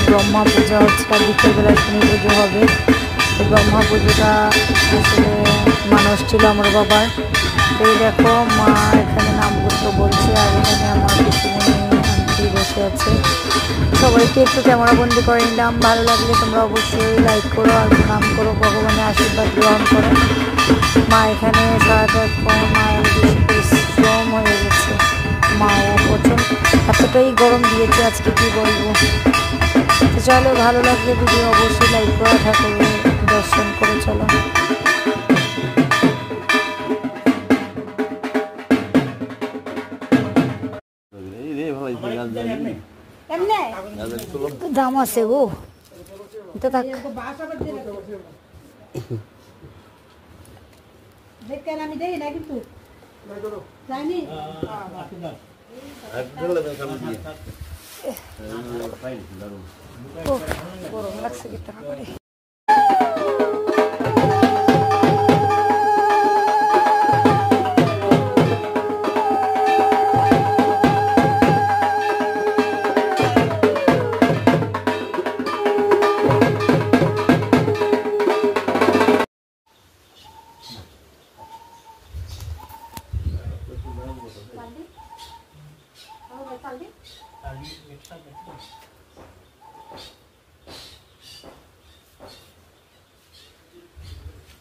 ব্রহ্মা পূজা হচ্ছে, আর বিকেলবেলা শনি পুজো হবে। তো ব্রহ্মা পুজোটা আসলে মানুষ ছিল আমার বাবার। তো এই দেখো মা এখানে নামগুলো বলছে, আর এখানে আমার পিছনে আন্টি বসে আছে। সবাইকে একটু ক্যামেরা বন্দি করে নিলাম। ভালো লাগলে তোমরা অবশ্যই লাইক করো আর প্রণাম করো, ভগবানের আশীর্বাদ গ্রহণ করো। মা এখানে সারাক্ষণ মায়ের বেশি পরিশ্রম হয়ে গেছে। মাও প্রচুর এতটাই গরম দিয়েছে আজকে, কি বলবো। তো চলো, ভালো লাগলে ভিডিও অবশ্যই লাইক করা, ঠাকুরের দর্শন করে চলো। দাম আছে গো, তো থাক। আমি দেই না কিন্তু জানি গরম লাগছে কি করে। Tali? Oh, may tali? Tali, may tali.